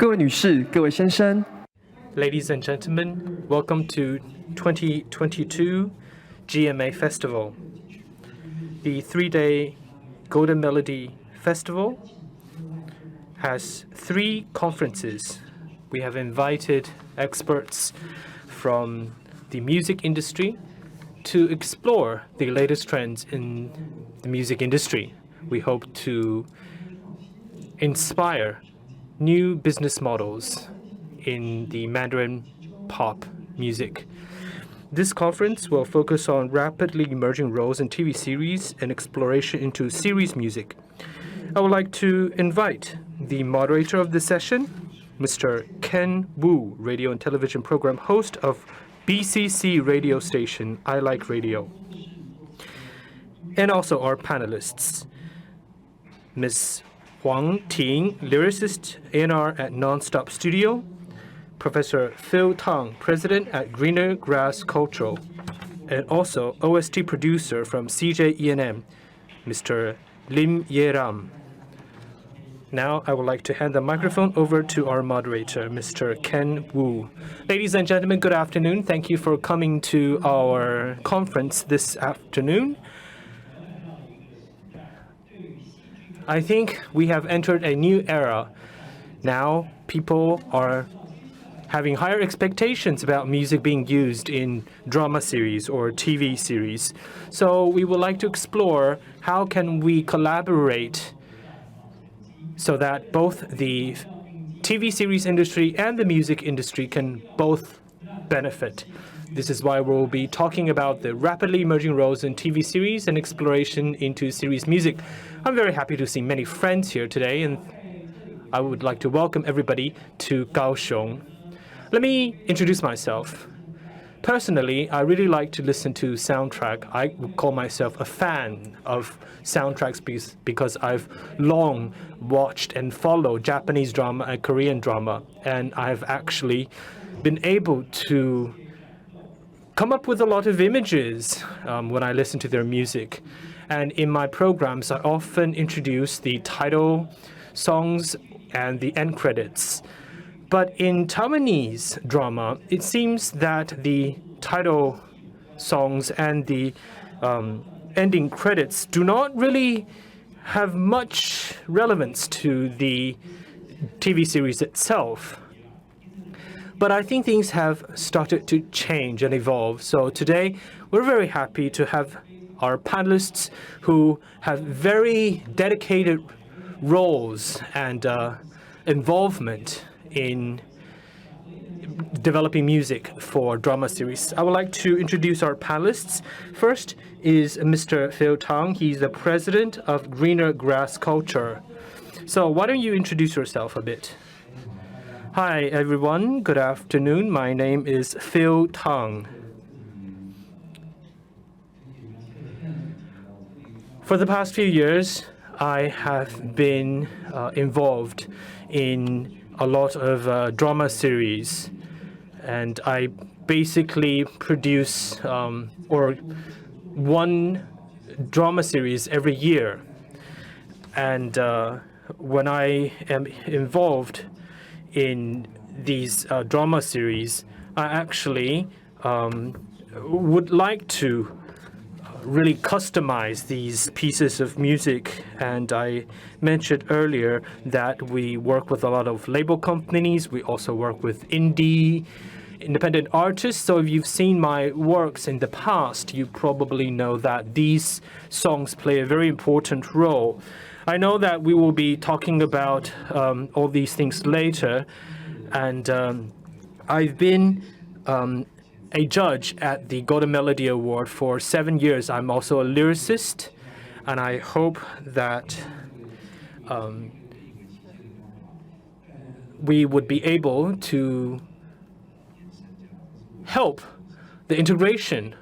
各位女士、各位先生 Ladies and gentlemen, welcome to 2022 GMA Festival. The 3-day Golden Melody Festival has 3 conferences. We have invited experts from the music industry to explore the latest trends in the music industry. We hope to inspire new business models in the Mandarin pop music. This conference will focus on rapidly emerging roles in TV series and exploration into series music. I would like to invite the moderator of this session, Mr. Ken Wu, radio and television program host of BCC radio station, I Like Radio. And also our panelists, Ms. Huang Ting, lyricist, A&R at Nonstop Studio, Professor Phil Tang, president at Greener Grass Cultural, and also OST producer from CJENM, Mr. Lim Yeram. Now I would like to hand the microphone over to our moderator, Mr. Ken Wu. Ladies and gentlemen, good afternoon. Thank you for coming to our conference this afternoon. I think we have entered a new era. Now people are having higher expectations about music being used in drama series or TV series. So we would like to explore how can we collaborate so that both the TV series industry and the music industry can both benefit. This is why we'll be talking about the rapidly emerging roles in TV series and exploration into series music. I'm very happy to see many friends here today, and I would like to welcome everybody to Kaohsiung. Let me introduce myself. Personally, I really like to listen to soundtrack. I would call myself a fan of soundtracks because I've long watched and followed Japanese drama and Korean drama, and I've actually been able to come up with a lot of images when I listen to their music. And in my programs, I often introduce the title songs and the end credits. But in Taiwanese drama, it seems that the title songs and the ending credits do not really have much relevance to the TV series itself. But I think things have started to change and evolve. So today, we're very happy to have our panelists who have very dedicated roles and involvement in developing music for drama series. I would like to introduce our panelists. First is Mr. Phil Tang. He's the president of Greener Grass Culture. So why don't you introduce yourself a bit? Hi, everyone. Good afternoon. My name is Phil Tang. For the past few years, I have been involved in a lot of drama series, and I basically produce or one drama series every year. And when I am involved in these drama series, I actually would like to really customize these pieces of music. And I mentioned earlier that we work with a lot of label companies. We also work with independent artists. So if you've seen my works in the past, you probably know that these songs play a very important role. I know that we will be talking about all these things later, and I've been a judge at the Golden Melody Award for 7 years. I'm also a lyricist, and I hope that we would be able to help the integration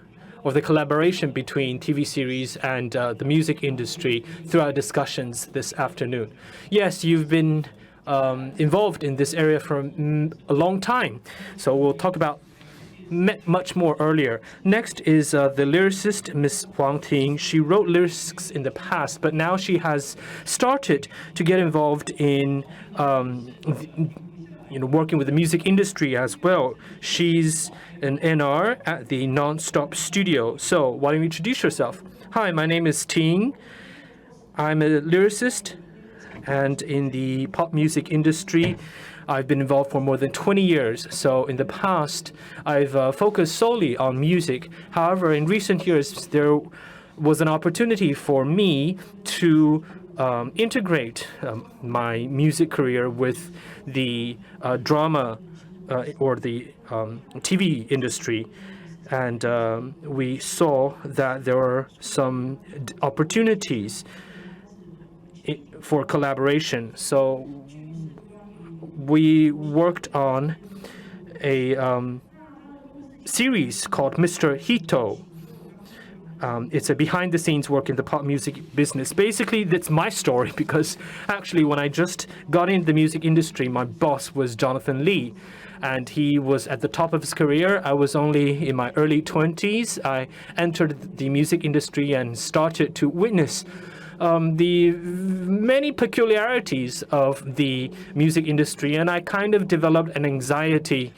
or the collaboration between TV series and the music industry through our discussions this afternoon. Yes, you've been involved in this area for a long time, so we'll talk about much more earlier. Next is the lyricist, Ms. Huang Ting. She wrote lyrics in the past, but now she has started to get involved in working with the music industry as well. She's an NR at the Nonstop Studio. So why don't you introduce yourself? Hi, my name is Tang. I'm a lyricist, and in the pop music industry, I've been involved for more than 20 years. So in the past, I've focused solely on music. However, in recent years, there was an opportunity for me to integrate my music career with the drama or the TV industry. And we saw that there were some opportunities for collaboration. So we worked on a series called Mr. Hito. It's a behind-the-scenes work in the pop music business. Basically, that's my story because actually when I just got into the music industry, my boss was Jonathan Lee, and he was at the top of his career. I was only in my early 20s. I entered the music industry and started to witness the many peculiarities of the music industry, and I kind of developed an anxiety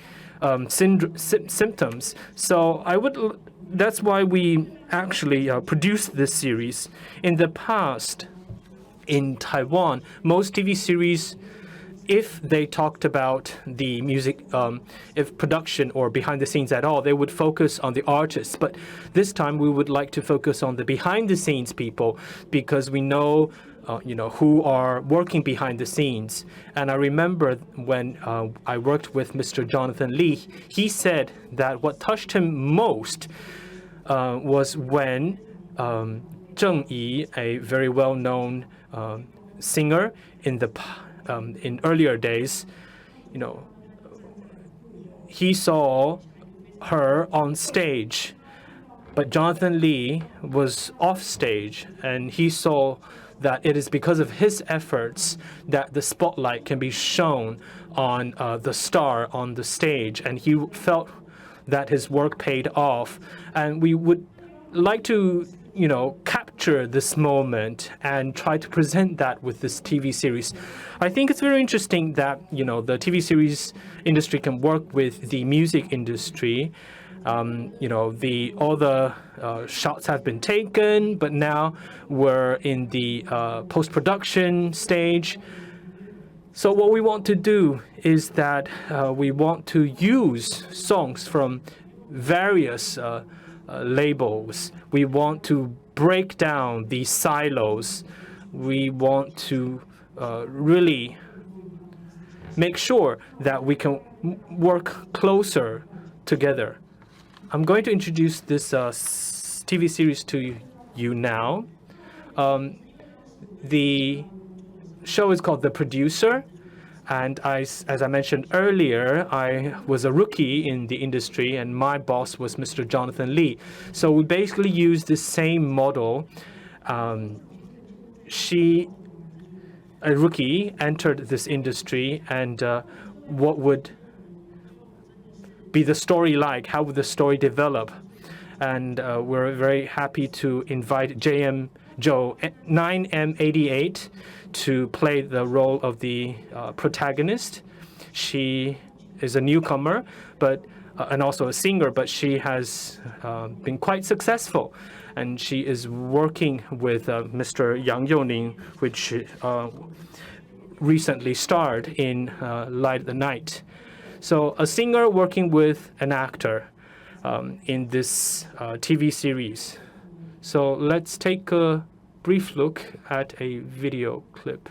symptoms. So that's why we actually produced this series. In the past, in Taiwan, most TV series, if they talked about the music, if production or behind the scenes at all, they would focus on the artists. But this time we would like to focus on the behind the scenes people because we know, who are working behind the scenes. And I remember when I worked with Mr. Jonathan Lee, he said that what touched him most was when Zheng Yi, a very well-known singer in earlier days, he saw her on stage, but Jonathan Lee was off stage, and he saw that it is because of his efforts that the spotlight can be shown on the star on the stage, and he felt that his work paid off. And we would like to capture this moment and try to present that with this TV series. I think it's very interesting that the TV series industry can work with the music industry. All the shots have been taken, but now we're in the post-production stage. So what we want to do is that we want to use songs from various labels. We want to break down these silos. We want to really make sure that we can work closer together. I'm going to introduce this TV series to you now. The show is called The Producer. And as I mentioned earlier, I was a rookie in the industry, and my boss was Mr. Jonathan Lee. So we basically used the same model. A rookie, entered this industry, and what would be the story like? How would the story develop? And we're very happy to invite JM Joe 9M88 to play the role of the protagonist. She is a newcomer, and also a singer, but she has been quite successful. And she is working with Mr. Yang Youning, which recently starred in Light of the Night. So a singer working with an actor in this TV series. So let's take a brief look at a video clip.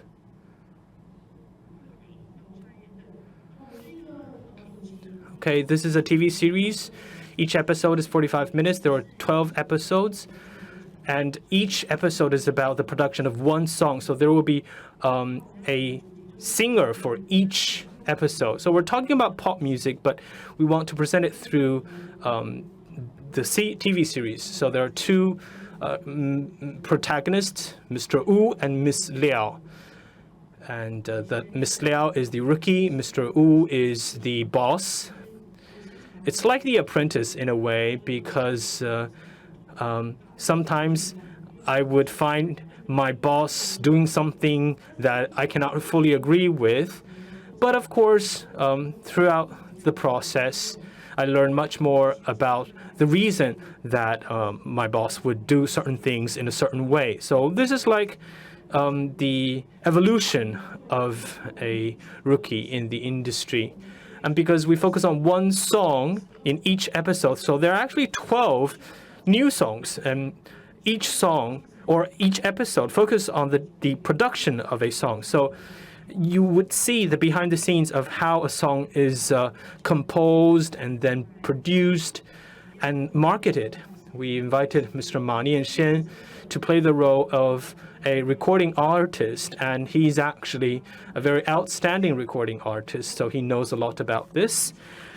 Okay, this is a TV series. Each episode is 45 minutes. There are 12 episodes. And each episode is about the production of one song. So there will be a singer for each episode. So we're talking about pop music, but we want to present it through the TV series. So there are two protagonists, Mr. Wu and Miss Liao. And Miss Liao is the rookie, Mr. Wu is the boss. It's like The Apprentice in a way, because sometimes I would find my boss doing something that I cannot fully agree with, But of course, throughout the process, I learned much more about the reason that my boss would do certain things in a certain way. So this is like the evolution of a rookie in the industry. And because we focus on one song in each episode, so there are actually 12 new songs, and each song or each episode focus on the production of a song. So you would see the behind the scenes of how a song is composed and then produced and marketed. We invited Mr. Ma Nianxian to play the role of a recording artist, and he's actually a very outstanding recording artist, so he knows a lot about this.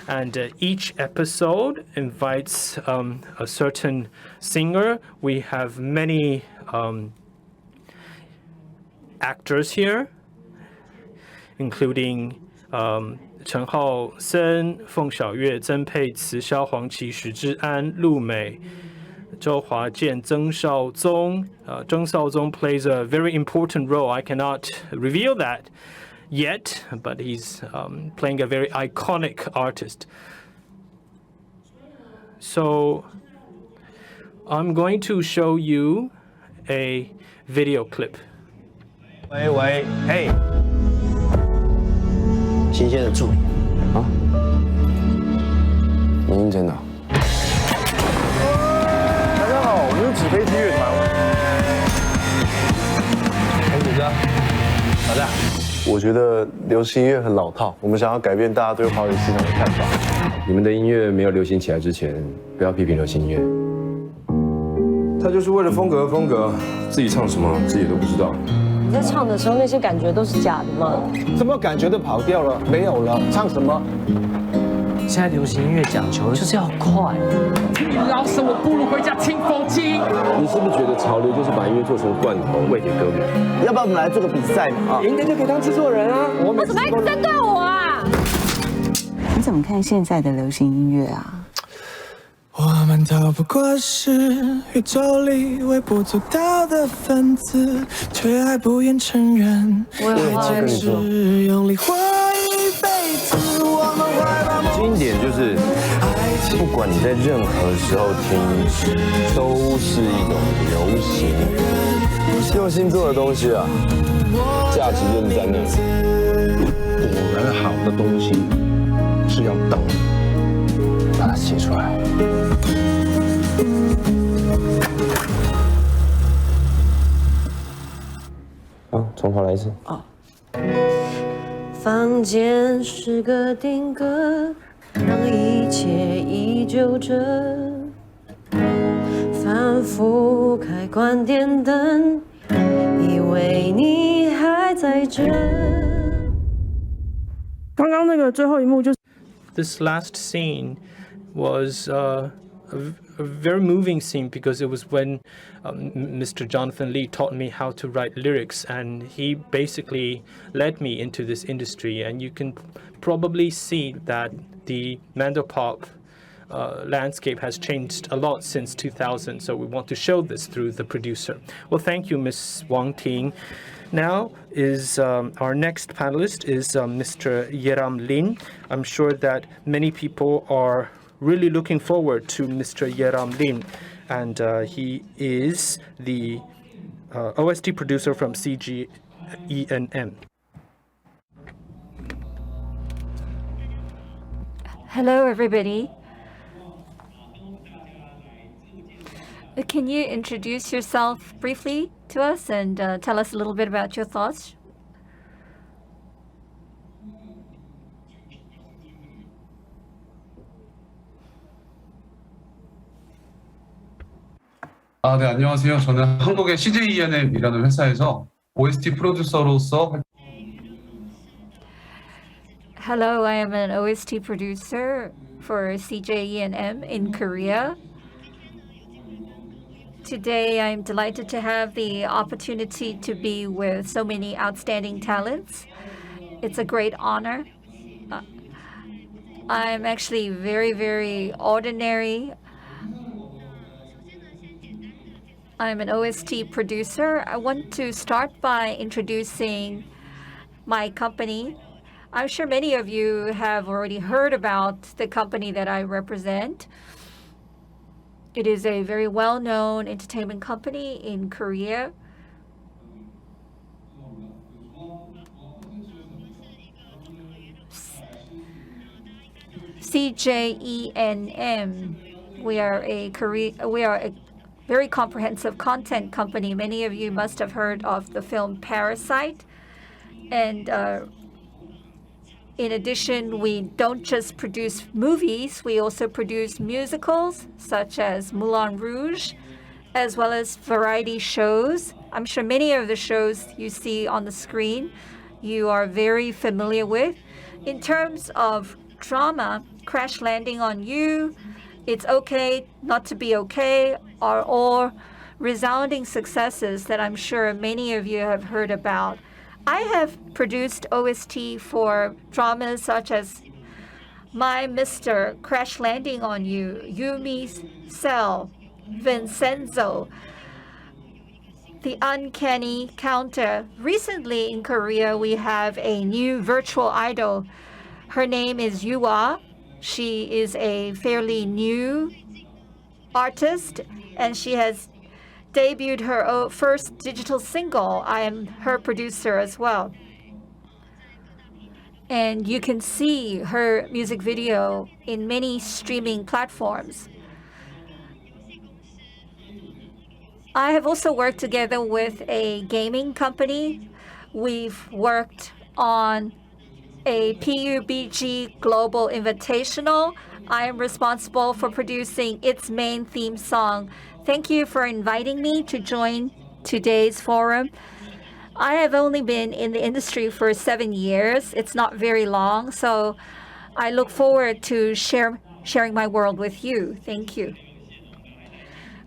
And each episode invites a certain singer. We have many actors here, including Chen Haosen, Feng Xiaoyue, Zheng Peici, Xiao Huangqi, Xu Zhian, Lu Mei, Zhou Huajian, Zheng Shaozong. Zheng Shaozong plays a very important role. I cannot reveal that yet, but he's playing a very iconic artist. So I'm going to show you a video clip. 喂喂，嘿，新鲜的助理啊，你应征的？大家好，我们是纸飞机乐团。陈主哥，老大，我觉得流行音乐很老套，我们想要改变大家对华语市场的看法。你们的音乐没有流行起来之前，不要批评流行音乐。他就是为了风格而风格，自己唱什么自己都不知道。 你在唱的时候，那些感觉都是假的吗？什么感觉都跑掉了，没有了，唱什么？现在流行音乐讲求就是要快。老死我不如回家听风机。你是不是觉得潮流就是把音乐做成罐头喂给歌迷？要不然我们来做个比赛嘛？赢的就可以当制作人啊！为什么一直针对我啊？你怎么看现在的流行音乐啊？ 我们都不过是宇宙里微不足道的分子，却还不愿承认。坚持用力活一辈子，我们怀抱经典就是，不管你在任何时候听，都是一种流行。用心做的东西啊，价值就是在那里。果然好的东西是要等，把它写出来。 好，从头来一次。哦。房间是个定格，让一切依旧着。反复开关电灯，以为你还在这。刚刚那个最后一幕就是。 This last scene was a very moving scene because it was when Mr. Jonathan Lee taught me how to write lyrics, and he basically led me into this industry. And you can probably see that the Mandopop landscape has changed a lot since 2000. So we want to show this through the producer. Well, thank you, Ms. Wang Ting. Now is our next panelist is Mr. Yeram Lin. I'm sure that many people are really looking forward to Mr. Yeram Lin, and he is the OST producer from CGENM. Hello, everybody. Can you introduce yourself briefly to us and tell us a little bit about your thoughts? 네, 안녕하세요. 저는 한국의 CJENM이라는 회사에서 OST 프로듀서로서 Hello, I am an OST producer for CJENM in Korea. Today, I'm delighted to have the opportunity to be with so many outstanding talents. It's a great honor. I'm actually very, very ordinary. I'm an OST producer. I want to start by introducing my company. I'm sure many of you have already heard about the company that I represent. It is a very well-known entertainment company in Korea. CJENM. We are a very comprehensive content company. Many of you must have heard of the film Parasite. And in addition, we don't just produce movies, we also produce musicals such as Moulin Rouge, as well as variety shows. I'm sure many of the shows you see on the screen you are very familiar with. In terms of drama, Crash Landing on You, It's Okay Not to Be Okay are all resounding successes that I'm sure many of you have heard about. I have produced OST for dramas such as My Mr., Crash Landing on You, Yumi's Cell, Vincenzo, The Uncanny Counter. Recently in Korea, we have a new virtual idol. Her name is Yuwa. She is a fairly new artist, and she has debuted her first digital single. I am her producer as well. And you can see her music video in many streaming platforms. I have also worked together with a gaming company. We've worked on a PUBG Global Invitational. I am responsible for producing its main theme song. Thank you for inviting me to join today's forum. I have only been in the industry for 7 years. It's not very long, so I look forward to sharing my world with you. Thank you.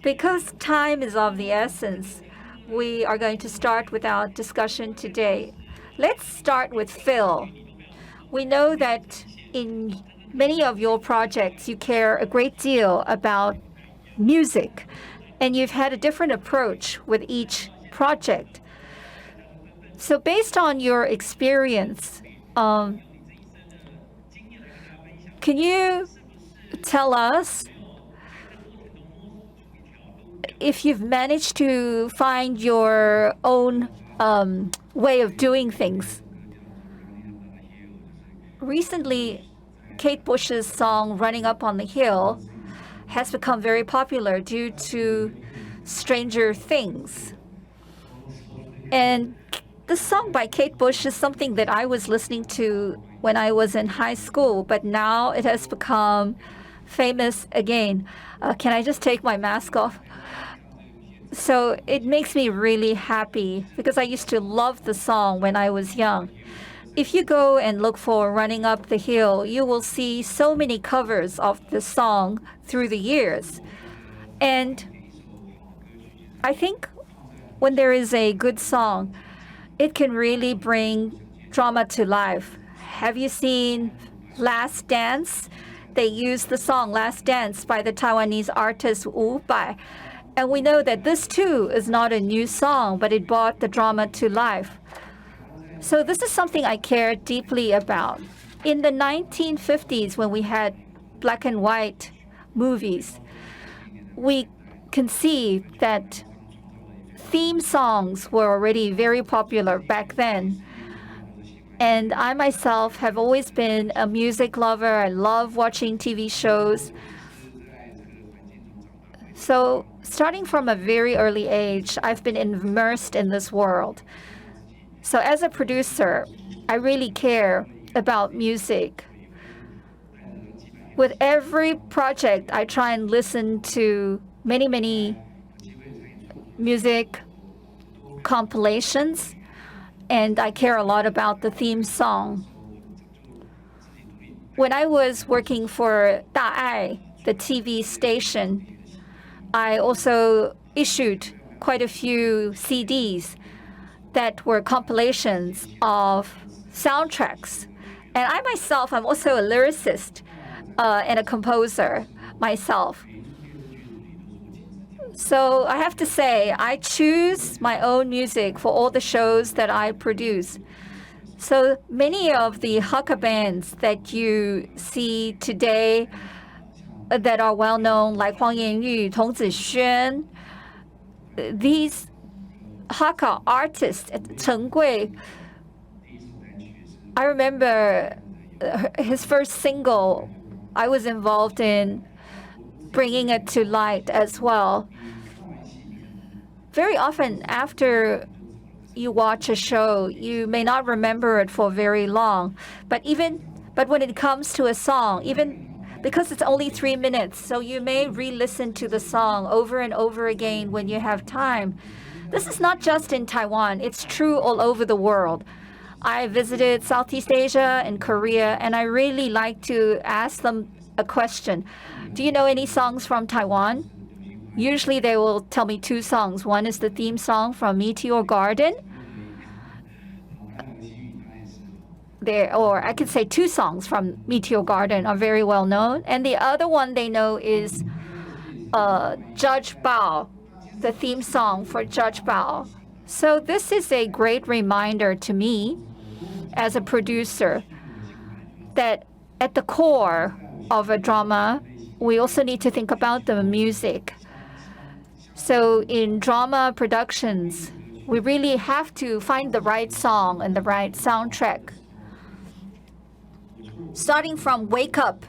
Because time is of the essence, we are going to start with our discussion today. Let's start with Phil. We know that in many of your projects, you care a great deal about music, and you've had a different approach with each project. So based on your experience, can you tell us if you've managed to find your own way of doing things? Recently, Kate Bush's song Running Up on the Hill has become very popular due to Stranger Things. And the song by Kate Bush is something that I was listening to when I was in high school, but now it has become famous again. Can I just take my mask off? So it makes me really happy because I used to love the song when I was young. If you go and look for Running Up the Hill, you will see so many covers of the song through the years. And I think when there is a good song, it can really bring drama to life. Have you seen Last Dance? They used the song Last Dance by the Taiwanese artist Wu Bai. And we know that this too is not a new song, but it brought the drama to life. So this is something I care deeply about. In the 1950s, when we had black and white movies, we can see that theme songs were already very popular back then. And I myself have always been a music lover. I love watching TV shows. So starting from a very early age, I've been immersed in this world. So as a producer, I really care about music. With every project, I try and listen to many music compilations, and I care a lot about the theme song. When I was working for Daai, the TV station, I also issued quite a few CDs that were compilations of soundtracks. And I myself, I'm also a lyricist and a composer myself. So I have to say, I choose my own music for all the shows that I produce. So many of the Hakka bands that you see today that are well known, like Huang Yanyu, Tong Zixuan, these Hakka artists, Chen Gui, I remember his first single, I was involved in bringing it to light as well. Very often after you watch a show, you may not remember it for very long. But when it comes to a song, even because it's only 3 minutes, so you may re-listen to the song over and over again when you have time. This is not just in Taiwan, it's true all over the world. I visited Southeast Asia and Korea, and I really like to ask them a question. Do you know any songs from Taiwan? Usually they will tell me 2 songs. One is the theme song from Meteor Garden. Or I could say 2 songs from Meteor Garden are very well known. And the other one they know is Judge Bao, the theme song for Judge Bao. So this is a great reminder to me as a producer that at the core of a drama, we also need to think about the music. So in drama productions, we really have to find the right song and the right soundtrack. Starting from Wake Up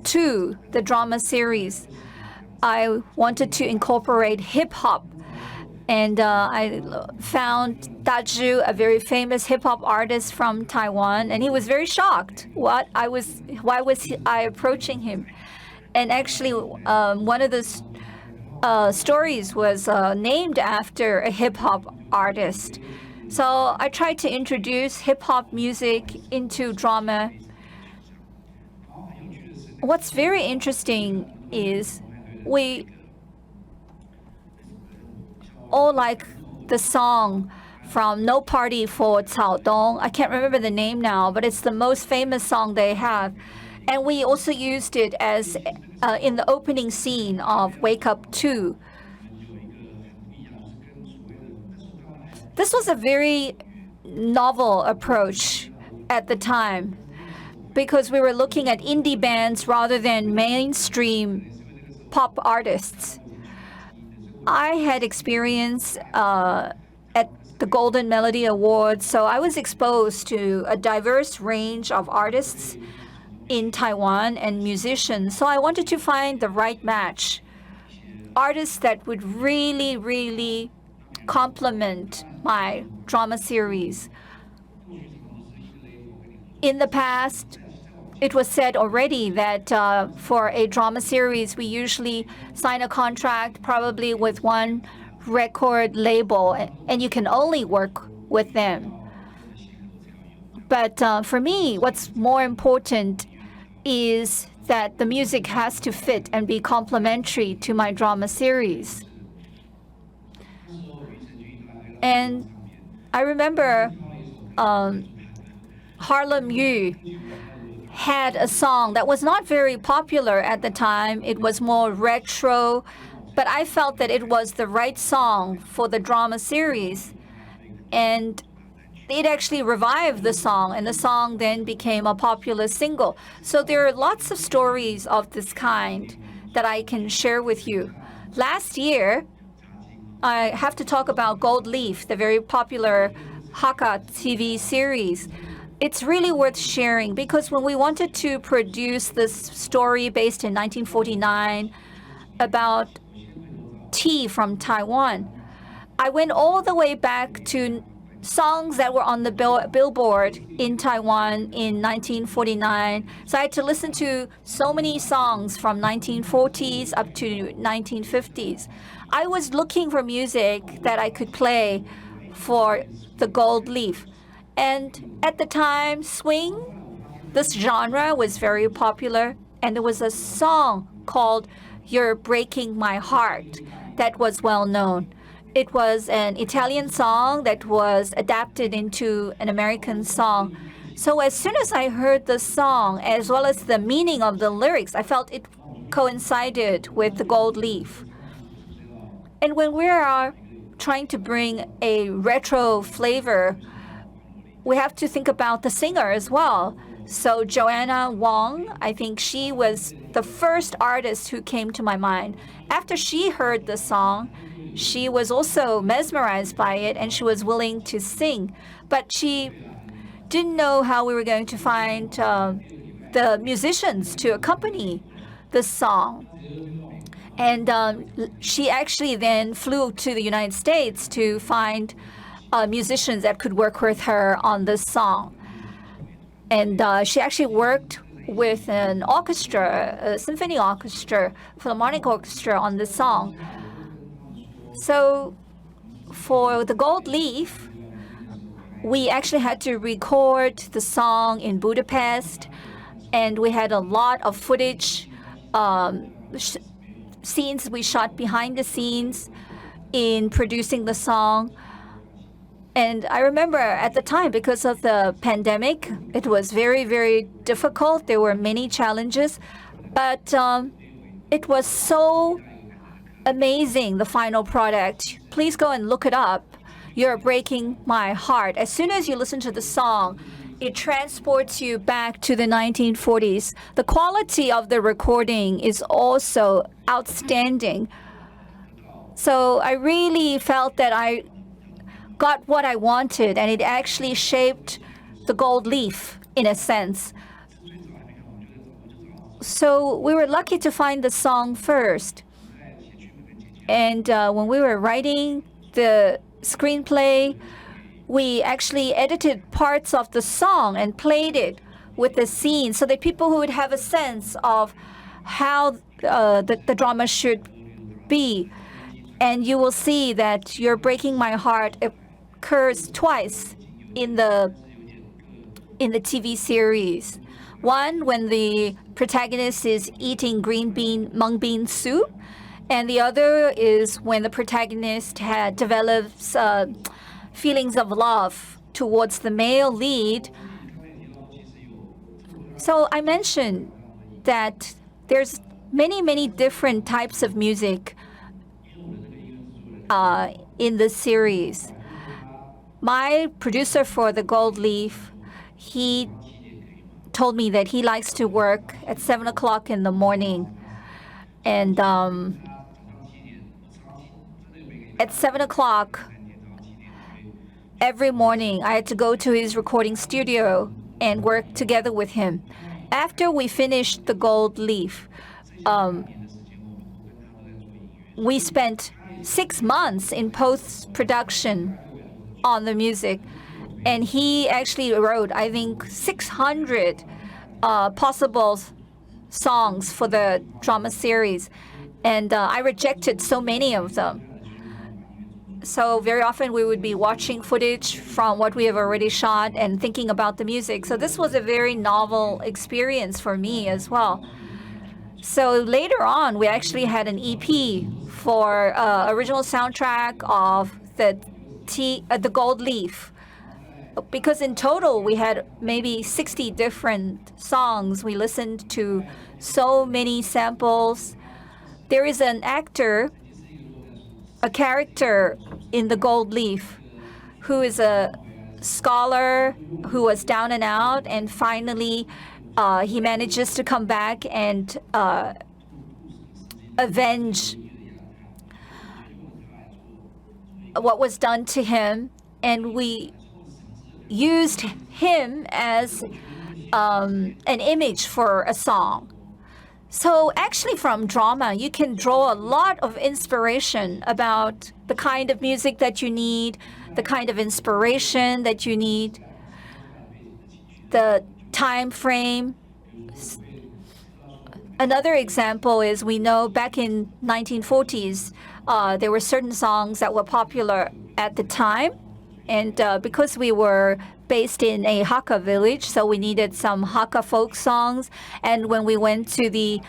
to the drama series, I wanted to incorporate hip-hop. And I found Da Zhu, a very famous hip-hop artist from Taiwan, and he was very shocked. Why was I approaching him? And actually, one of the stories was named after a hip-hop artist. So I tried to introduce hip-hop music into drama. What's very interesting is we all like the song from No Party for Cao Dong. I can't remember the name now, but it's the most famous song they have. And we also used it as in the opening scene of Wake Up 2. This was a very novel approach at the time because we were looking at indie bands rather than mainstream pop artists. I had experience at the Golden Melody Awards, so I was exposed to a diverse range of artists in Taiwan and musicians. So I wanted to find the right match. Artists that would really, really complement my drama series. In the past, it was said already that for a drama series, we usually sign a contract probably with one record label, and you can only work with them. But for me, what's more important is that the music has to fit and be complementary to my drama series. And I remember Harlem Yu had a song that was not very popular at the time. It was more retro, but I felt that it was the right song for the drama series. And it actually revived the song, and the song then became a popular single. So there are lots of stories of this kind that I can share with you. Last year, I have to talk about Gold Leaf, the very popular Hakka TV series. It's really worth sharing because when we wanted to produce this story based in 1949 about tea from Taiwan, I went all the way back to songs that were on the billboard in Taiwan in 1949. So I had to listen to so many songs from 1940s up to 1950s. I was looking for music that I could play for the Gold Leaf. And at the time, swing, this genre was very popular. And there was a song called You're Breaking My Heart that was well known. It was an Italian song that was adapted into an American song. So as soon as I heard the song, as well as the meaning of the lyrics, I felt it coincided with the Gold Leaf. And when we are trying to bring a retro flavor, we have to think about the singer as well. So Joanna Wong, I think she was the first artist who came to my mind. After she heard the song, she was also mesmerized by it and she was willing to sing. But she didn't know how we were going to find the musicians to accompany the song. And she actually then flew to the United States to find musicians that could work with her on this song. And she actually worked with an orchestra, a symphony orchestra, philharmonic orchestra on this song. So for the Gold Leaf, we actually had to record the song in Budapest, and we had a lot of footage, scenes we shot behind the scenes in producing the song. And I remember at the time, because of the pandemic, it was very, very difficult. There were many challenges, but it was so amazing, the final product. Please go and look it up. You're Breaking My Heart. As soon as you listen to the song, it transports you back to the 1940s. The quality of the recording is also outstanding. So I really felt that I got what I wanted, and it actually shaped the Gold Leaf in a sense. So we were lucky to find the song first. And when we were writing the screenplay, we actually edited parts of the song and played it with the scene so that people who would have a sense of how the drama should be. And you will see that You're Breaking My Heart occurs twice in the TV series. One, when the protagonist is eating mung bean soup, and the other is when the protagonist develops feelings of love towards the male lead. So I mentioned that there's many, many different types of music in this series. My producer for the Gold Leaf, he told me that he likes to work at 7 o'clock in the morning. And at 7 o'clock every morning, I had to go to his recording studio and work together with him. After we finished the Gold Leaf, we spent 6 months in post-production on the music, and he actually wrote, I think, 600 possible songs for the drama series, and I rejected so many of them. So very often we would be watching footage from what we have already shot and thinking about the music. So this was a very novel experience for me as well. So later on, we actually had an EP for original soundtrack of the Gold Leaf. Because in total, we had maybe 60 different songs. We listened to so many samples. There is an actor, a character in the Gold Leaf, who is a scholar who was down and out, and finally he manages to come back and avenge what was done to him, and we used him as an image for a song. So actually from drama, you can draw a lot of inspiration about the kind of music that you need, the kind of inspiration that you need, the time frame. Another example is, we know back in 1940s, there were certain songs that were popular at the time. And because we were based in a Hakka village, so we needed some Hakka folk songs. And when we went to the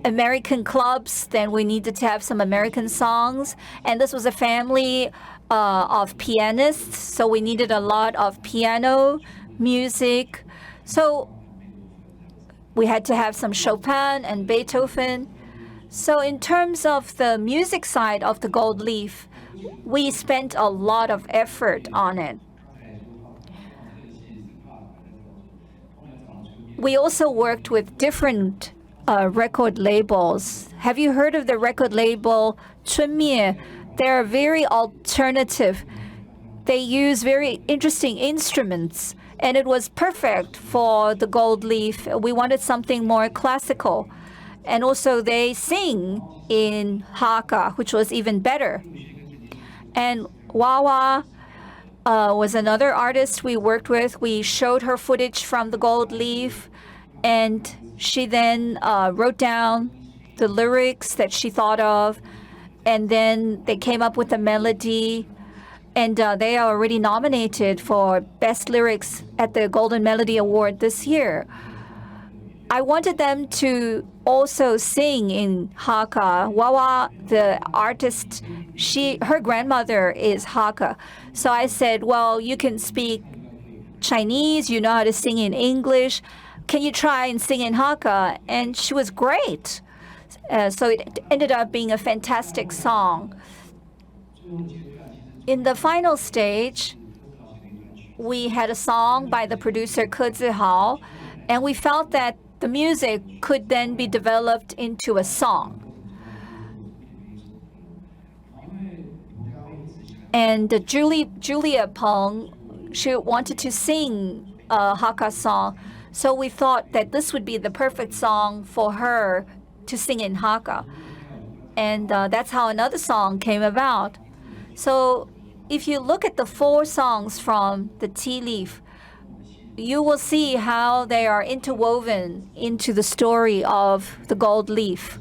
American clubs, then we needed to have some American songs. And this was a family of pianists, so we needed a lot of piano music. So we had to have some Chopin and Beethoven. So in terms of the music side of the Gold Leaf, we spent a lot of effort on it. we also worked with different record labels. Have you heard of the record label 春灭? They're very alternative. They use very interesting instruments, and it was perfect for the gold leaf. We wanted something more classical. And also they sing in Hakka, which was even better. And Wawa was another artist we worked with. We showed her footage from the gold leaf, and she then wrote down the lyrics that she thought of, and then they came up with a melody, and they are already nominated for Best Lyrics at the Golden Melody Award this year. I wanted them to also sing in Hakka. Wawa, the artist, her grandmother is Hakka. So I said, well, you can speak Chinese, you know how to sing in English. Can you try and sing in Hakka? And she was great. So it ended up being a fantastic song. In the final stage, we had a song by the producer Ke Zihao, and we felt that the music could then be developed into a song. And Julia Peng, she wanted to sing a Hakka song, so we thought that this would be the perfect song for her to sing in Hakka. And that's how another song came about. So if you look at the 4 songs from the tea leaf, you will see how they are interwoven into the story of the gold leaf.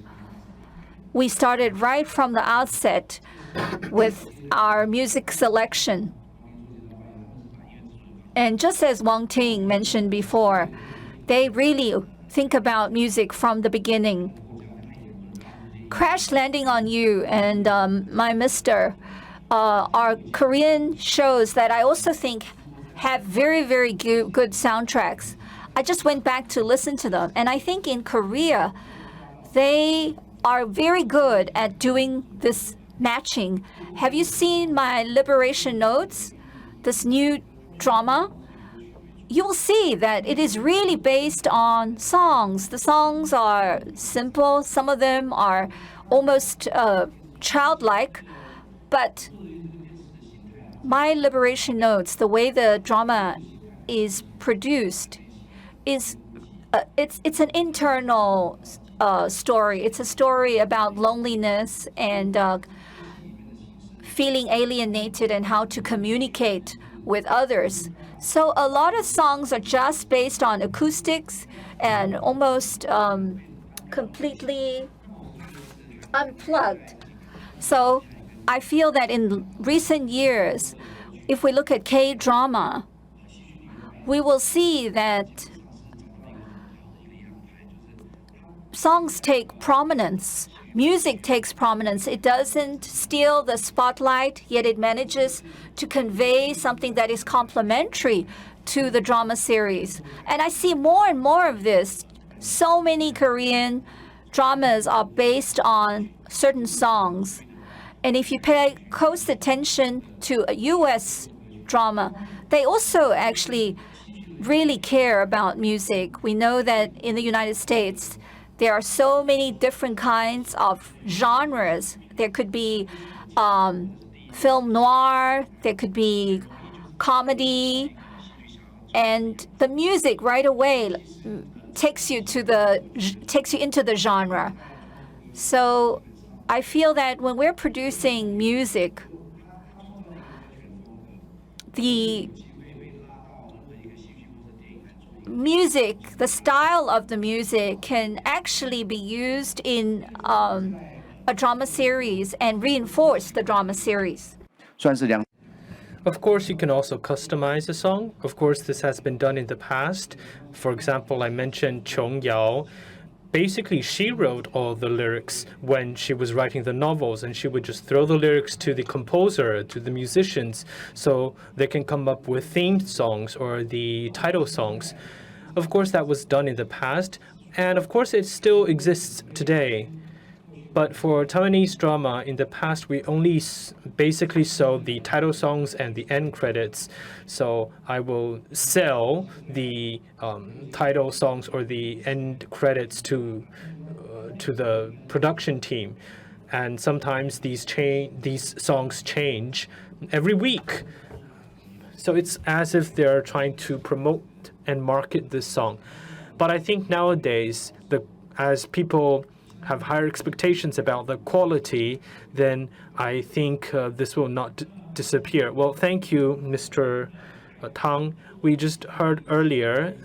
We started right from the outset with our music selection. And just as Wang Ting mentioned before, they really think about music from the beginning. Crash Landing on You and My Mister are Korean shows that I also think have very, very good soundtracks. I just went back to listen to them, and I think in Korea, they are very good at doing this matching. Have you seen my Liberation Notes, this new drama? You will see that it is really based on songs. The songs are simple. Some of them are almost childlike, but My Liberation Notes, the way the drama is produced, is it's an internal story. It's a story about loneliness and feeling alienated and how to communicate with others. So a lot of songs are just based on acoustics and almost completely unplugged. So I feel that in recent years, if we look at K-drama, we will see that songs take prominence. Music takes prominence. It doesn't steal the spotlight, yet it manages to convey something that is complementary to the drama series. And I see more and more of this. So many Korean dramas are based on certain songs. And if you pay close attention to a US drama, they also actually really care about music. We know that in the United States, there are so many different kinds of genres. There could be film noir, there could be comedy, and the music right away takes you into the genre. So I feel that when we're producing music, the style of the music can actually be used in a drama series and reinforce the drama series. Of course, you can also customize a song. Of course, this has been done in the past. For example, I mentioned Chong Yao. Basically, she wrote all the lyrics when she was writing the novels, and she would just throw the lyrics to the composer, to the musicians, so they can come up with themed songs or the title songs. Of course, that was done in the past, and of course, it still exists today. But for Taiwanese drama, in the past, we only basically sold the title songs and the end credits. So I will sell the title songs or the end credits to the production team. And sometimes these songs change every week. So it's as if they're trying to promote and market this song. But I think nowadays, as people have higher expectations about the quality, then I think this will not disappear. Well, thank you, Mr. Tang. We just heard earlier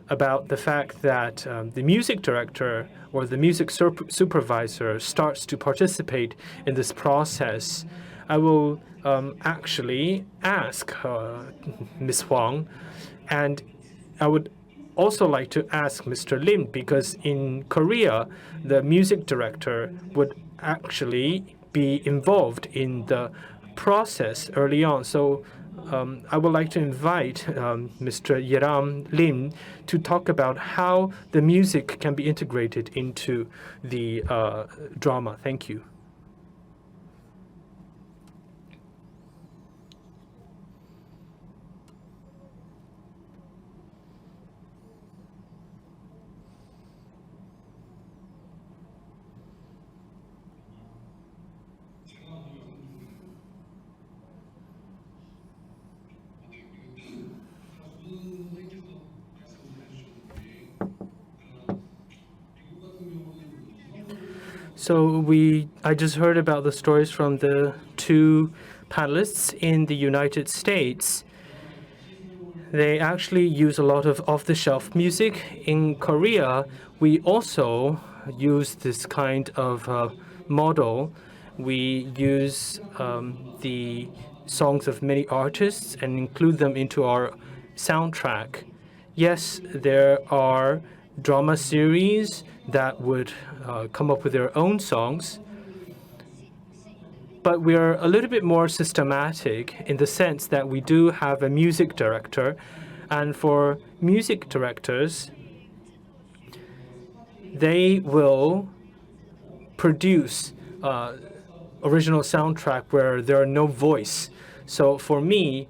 about the fact that the music director or the music supervisor starts to participate in this process. I will actually ask Ms. Huang, and I would also like to ask Mr. Lim, because in Korea, the music director would actually be involved in the process early on. So I would like to invite Mr. Yeram Lim to talk about how the music can be integrated into the drama. Thank you. So I just heard about the stories from the two panelists in the United States. They actually use a lot of off-the-shelf music. In Korea, we also use this kind of model. We use the songs of many artists and include them into our soundtrack. Yes, there are drama series that would come up with their own songs, but we are a little bit more systematic in the sense that we do have a music director, and for music directors, they will produce original soundtrack where there are no voice. So for me,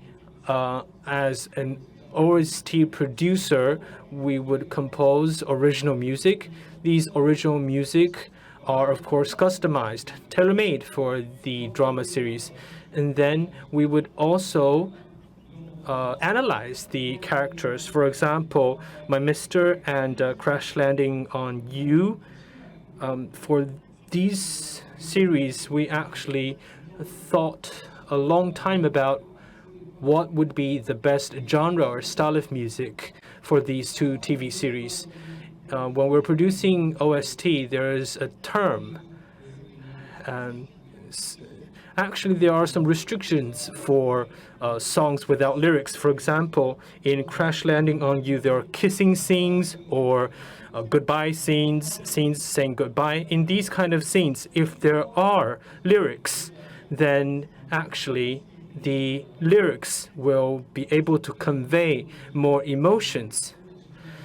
as an OST producer, we would compose original music. These original music are, of course, customized, tailor-made for the drama series. And then we would also analyze the characters. For example, My Mister and Crash Landing on You. For these series, we actually thought a long time about what would be the best genre or style of music for these two TV series. When we're producing OST, there is a term. Actually, there are some restrictions for songs without lyrics. For example, in Crash Landing on You, there are kissing scenes or goodbye scenes saying goodbye. In these kind of scenes, if there are lyrics, then actually the lyrics will be able to convey more emotions.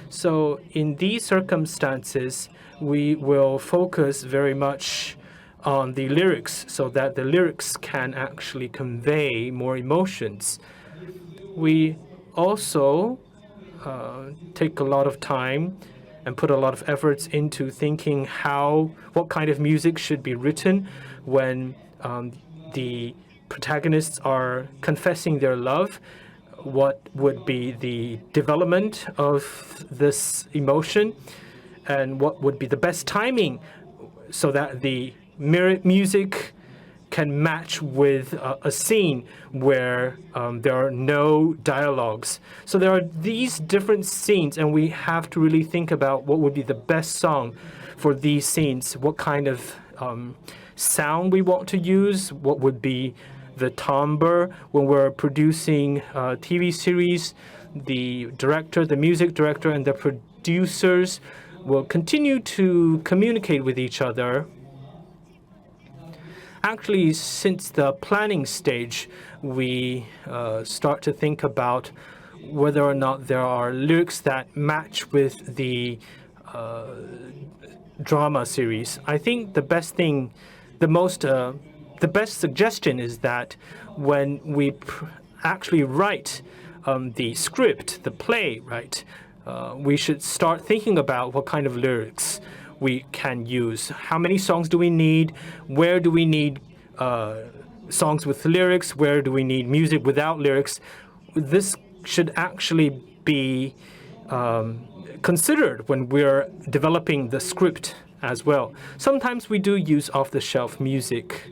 So in these circumstances, we will focus very much on the lyrics so that the lyrics can actually convey more emotions. We also take a lot of time and put a lot of efforts into thinking what kind of music should be written when the protagonists are confessing their love. What would be the development of this emotion, and what would be the best timing so that the music can match with a scene where there are no dialogues. So there are these different scenes, and we have to really think about what would be the best song for these scenes, what kind of sound we want to use, what would be the timbre when we're producing TV series. The director, the music director, and the producers will continue to communicate with each other. Actually, since the planning stage, we start to think about whether or not there are lyrics that match with the drama series, I think the best suggestion is that when we actually write the script, the play, right, we should start thinking about what kind of lyrics we can use. How many songs do we need? Where do we need songs with lyrics? Where do we need music without lyrics? This should actually be considered when we're developing the script as well. Sometimes we do use off-the-shelf music.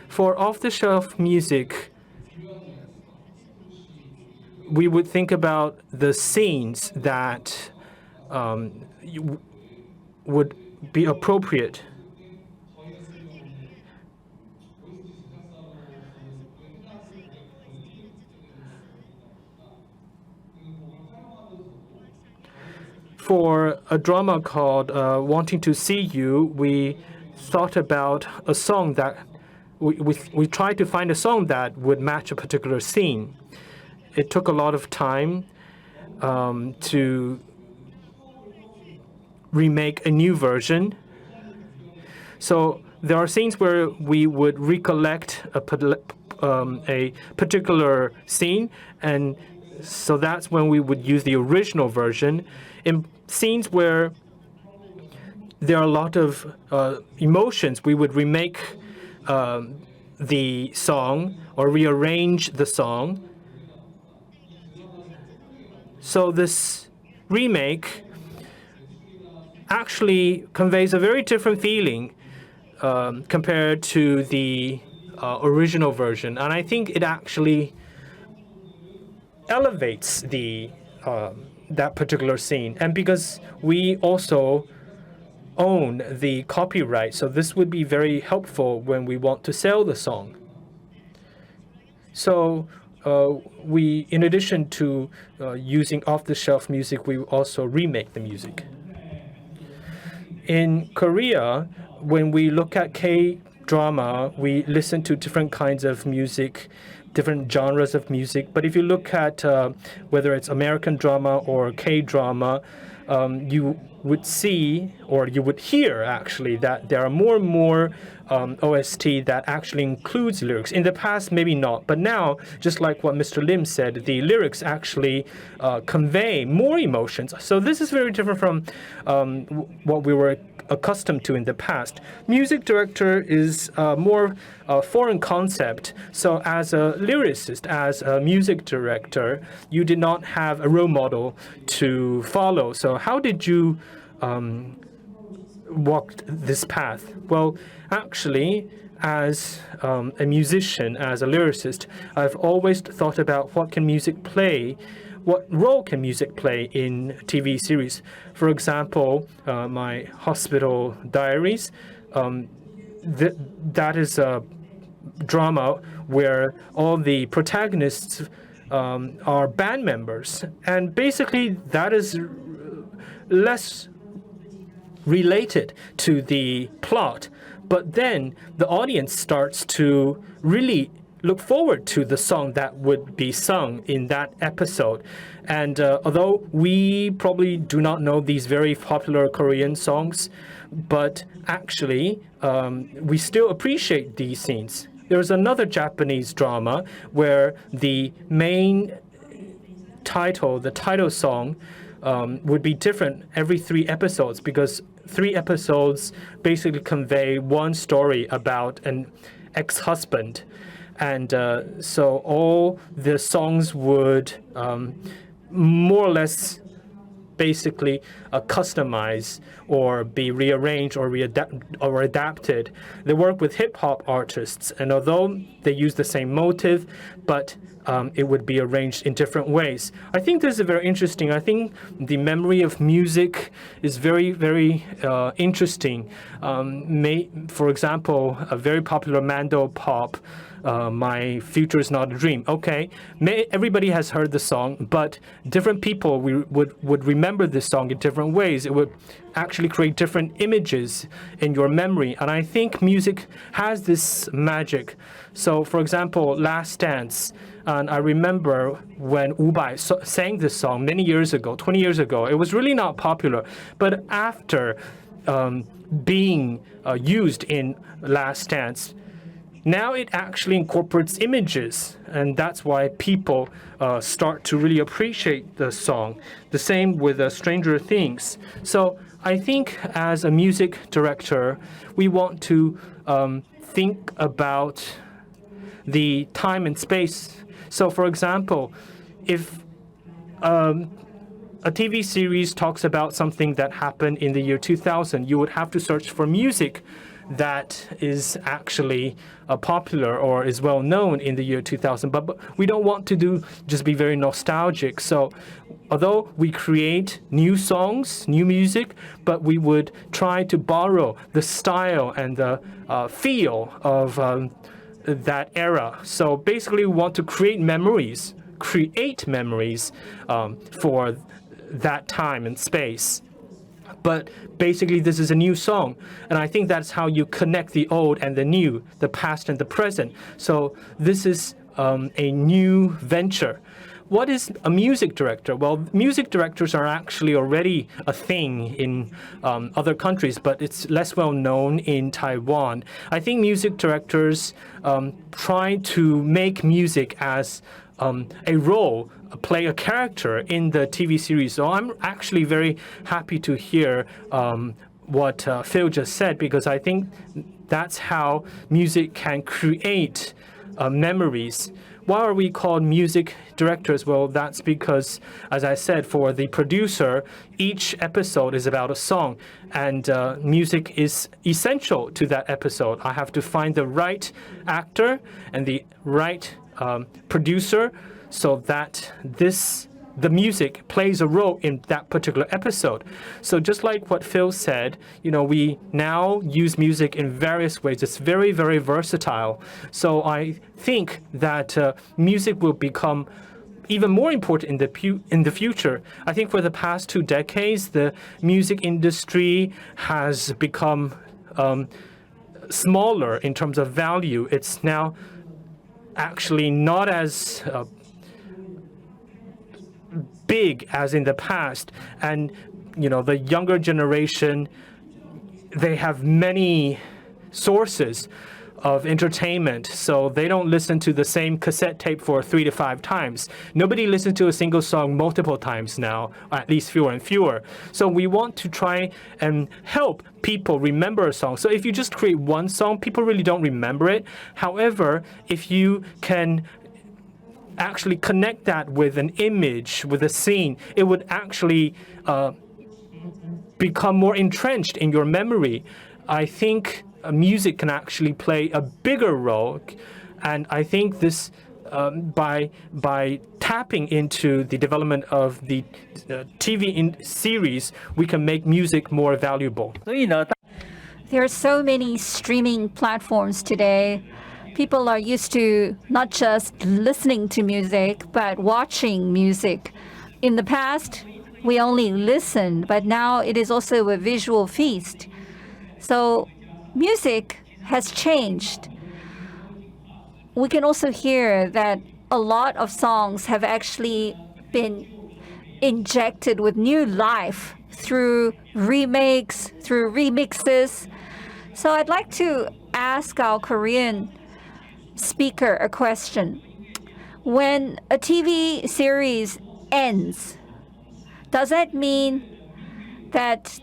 For off-the-shelf music, we would think about the scenes that would be appropriate. For a drama called Wanting to See You, we thought about a song that we tried to find a song that would match a particular scene. It took a lot of time to remake a new version. So there are scenes where we would recollect a particular scene, and so that's when we would use the original version. In scenes where there are a lot of emotions, we would remake the song or rearrange the song. So this remake actually conveys a very different feeling compared to the original version, and I think it actually elevates the that particular scene. And because we also own the copyright, so this would be very helpful when we want to sell the song. So we, in addition to using off-the-shelf music, we also remake the music. In Korea, when we look at K-drama, we listen to different kinds of music, different genres of music. But if you look at whether it's American drama or K-drama, you would see, or you would hear actually, that there are more and more OST that actually includes lyrics. In the past, maybe not, but now, just like what Mr. Lim said, the lyrics actually convey more emotions. So this is very different from what we were accustomed to in the past. Music director is more a foreign concept. So as a lyricist, as a music director, you did not have a role model to follow. So how did you walk this path? Well, actually, as a musician, as a lyricist, I've always thought about what can music play, what role can music play in TV series. For example, my Hospital Diaries, that is a drama where all the protagonists are band members. And basically, that is less related to the plot. But then the audience starts to really look forward to the song that would be sung in that episode. And although we probably do not know these very popular Korean songs, but actually we still appreciate these scenes. There's another Japanese drama where the main title, the title song, would be different every 3 episodes, because 3 episodes basically convey one story about an ex-husband. And so all the songs would more or less basically customize or be rearranged or adapted. They work with hip-hop artists, and although they use the same motive, but it would be arranged in different ways. I think this is very interesting. I think the memory of music is very, very interesting. For example, a very popular Mando pop My Future is Not a Dream. Okay, everybody has heard the song, but different people would remember this song in different ways. It would actually create different images in your memory. And I think music has this magic. So, for example, Last Dance. And I remember when Wu-bai sang this song many years ago, 20 years ago. It was really not popular. But after being used in Last Dance, now it actually incorporates images, and that's why people start to really appreciate the song. The same with Stranger Things. So I think as a music director, we want to think about the time and space. So for example, if a TV series talks about something that happened in the year 2000, you would have to search for music that is actually popular or is well known in the year 2000. But we don't want to just be very nostalgic. So although we create new songs, new music, but we would try to borrow the style and the feel of that era. So basically we want to create memories for that time and space. But basically, this is a new song. And I think that's how you connect the old and the new, the past and the present. So this is a new venture. What is a music director? Well, music directors are actually already a thing in other countries, but it's less well known in Taiwan. I think music directors try to make music as a role, play a character in the TV series. So I'm actually very happy to hear what Phil just said, because I think that's how music can create memories. Why are we called music directors? Well, that's because, as I said, for the producer, each episode is about a song, and music is essential to that episode. I have to find the right actor and the right producer so that the music plays a role in that particular episode. So just like what Phil said, we now use music in various ways. It's very, very versatile. So I think that music will become even more important in the future. I think for the past 2 decades, the music industry has become smaller in terms of value. It's now actually not as big as in the past, and the younger generation, they have many sources of entertainment, so they don't listen to the same cassette tape for 3 to 5 times. Nobody listens to a single song multiple times now, at least fewer and fewer. So we want to try and help people remember a song. So if you just create one song, people really don't remember it. However, if you can actually connect that with an image, with a scene, it would actually become more entrenched in your memory. I think music can actually play a bigger role, and I think this by tapping into the development of the TV series, we can make music more valuable. There are so many streaming platforms today. People are used to not just listening to music, but watching music. In the past, we only listened, but now it is also a visual feast. So music has changed. We can also hear that a lot of songs have actually been injected with new life through remakes, through remixes. So I'd like to ask our Korean speaker a question. When a TV series ends, does that mean that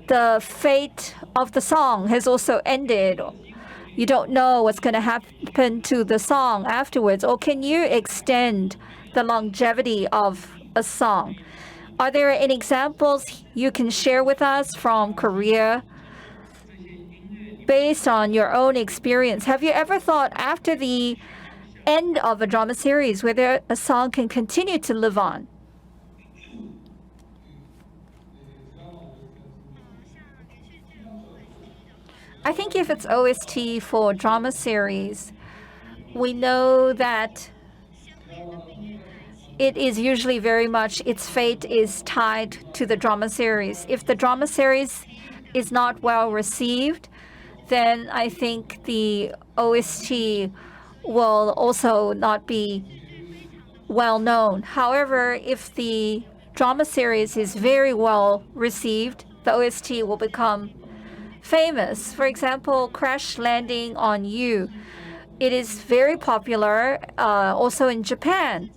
the fate of the song has also ended? You don't know what's going to happen to the song afterwards, or can you extend the longevity of a song? Are there any examples you can share with us from Korea based on your own experience? Have you ever thought after the end of a drama series whether a song can continue to live on? I think if it's OST for drama series, we know that it is usually very much its fate is tied to the drama series. If the drama series is not well received, then I think the OST will also not be well known. However, if the drama series is very well received, the OST will become famous. For example, Crash Landing on You. It is very popular also in Japan.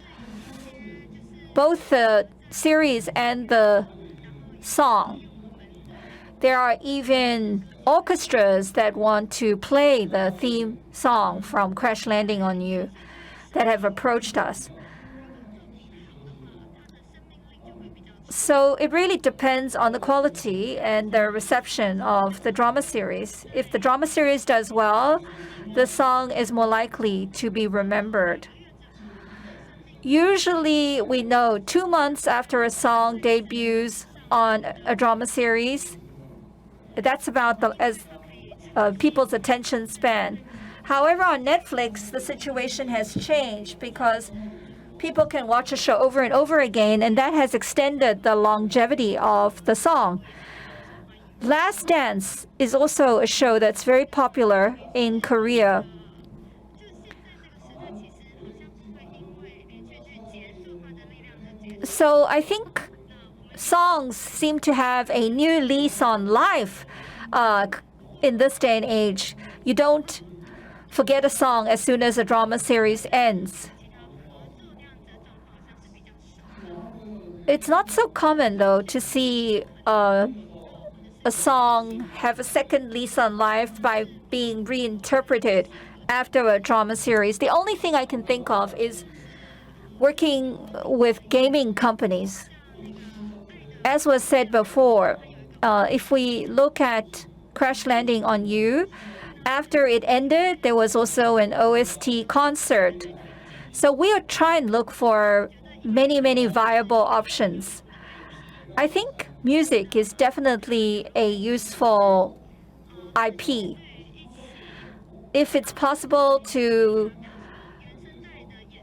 Both the series and the song. There are even orchestras that want to play the theme song from Crash Landing on You that have approached us. So it really depends on the quality and the reception of the drama series. If the drama series does well, the song is more likely to be remembered. Usually, we know 2 months after a song debuts on a drama series, that's about people's attention span. However, on Netflix, the situation has changed because people can watch a show over and over again, and that has extended the longevity of the song. Last Dance is also a show that's very popular in Korea. So I think songs seem to have a new lease on life in this day and age. You don't forget a song as soon as a drama series ends. It's not so common, though, to see a song have a second lease on life by being reinterpreted after a drama series. The only thing I can think of is working with gaming companies. As was said before, if we look at Crash Landing on You, after it ended, there was also an OST concert. So we'll try and look for many viable options. I think music is definitely a useful IP. If it's possible to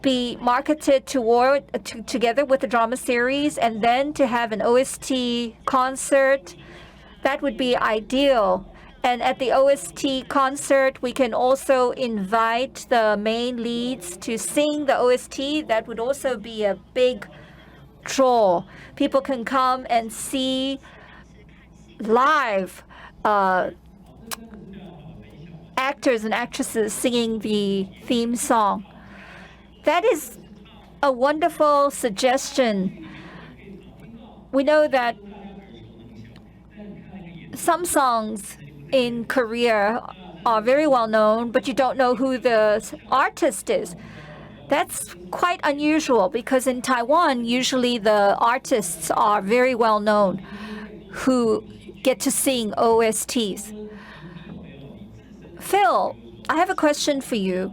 be marketed together with the drama series and then to have an OST concert, that would be ideal. And at the OST concert, we can also invite the main leads to sing the OST. That would also be a big draw. People can come and see live actors and actresses singing the theme song. That is a wonderful suggestion. We know that some songs in Korea are very well known, but you don't know who the artist is. That's quite unusual because in Taiwan, usually the artists are very well known who get to sing OSTs. Phil, I have a question for you.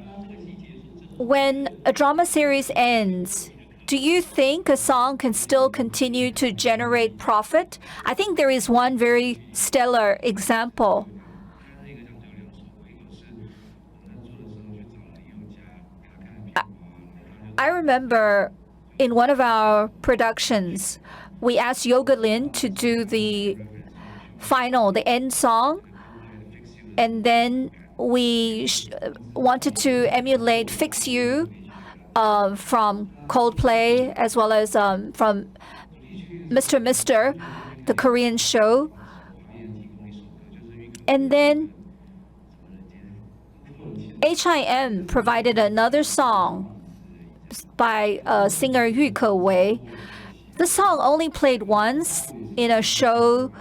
When a drama series ends, do you think a song can still continue to generate profit? I think there is one very stellar example. I remember in one of our productions, we asked Yoga Lin to do the end song, and then we wanted to emulate Fix You from Coldplay, as well as from Mr. the Korean show. And then HIM provided another song by singer Yu Ke-wei. The song only played once in a show,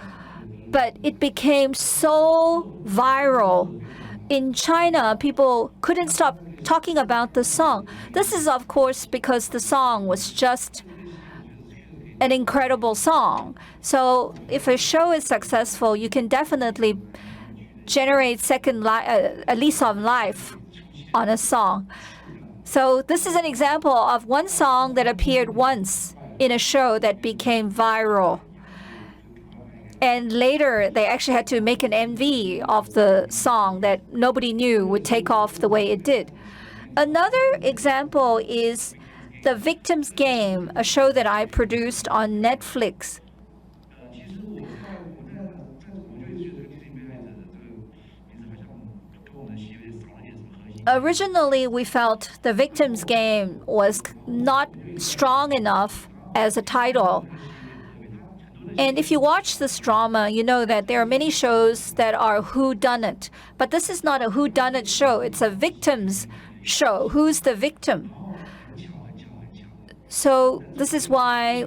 but it became so viral. In China, people couldn't stop talking about the song. This is, of course, because the song was just an incredible song. So if a show is successful, you can definitely generate a lease on life on a song. So this is an example of one song that appeared once in a show that became viral. And later, they actually had to make an MV of the song that nobody knew would take off the way it did. Another example is The Victim's Game, a show that I produced on Netflix. Originally, we felt The Victim's Game was not strong enough as a title. And if you watch this drama, you know that there are many shows that are whodunit. But this is not a whodunit show. It's a victim's show. Who's the victim? So this is why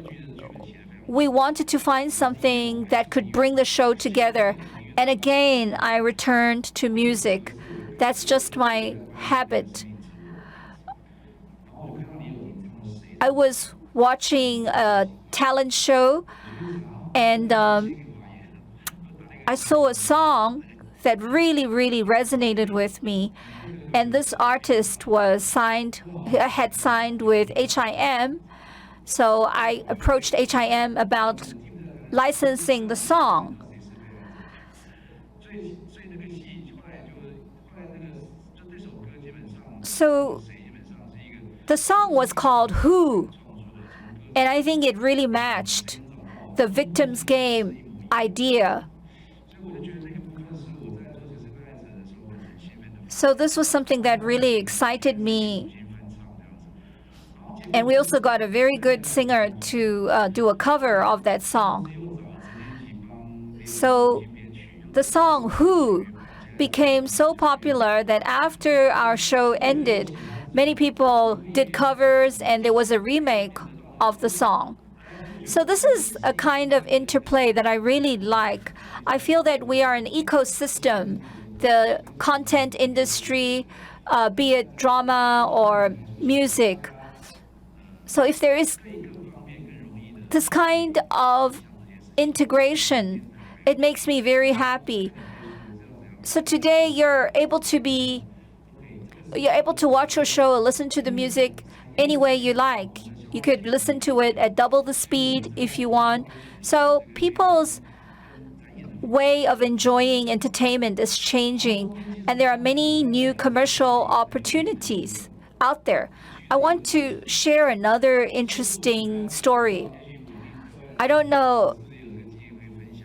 we wanted to find something that could bring the show together. And again, I returned to music. That's just my habit. I was watching a talent show, and I saw a song that really, really resonated with me. And this artist had signed with HIM. So I approached HIM about licensing the song. So the song was called Who, and I think it really matched the victim's game idea. So this was something that really excited me. And we also got a very good singer to do a cover of that song. So the song Who became so popular that after our show ended, many people did covers and there was a remake of the song. So this is a kind of interplay that I really like. I feel that we are an ecosystem, the content industry, be it drama or music. So if there is this kind of integration, it makes me very happy. So today you're able to watch your show or listen to the music any way you like. You could listen to it at double the speed if you want. So people's way of enjoying entertainment is changing, and there are many new commercial opportunities out there. I want to share another interesting story. I don't know,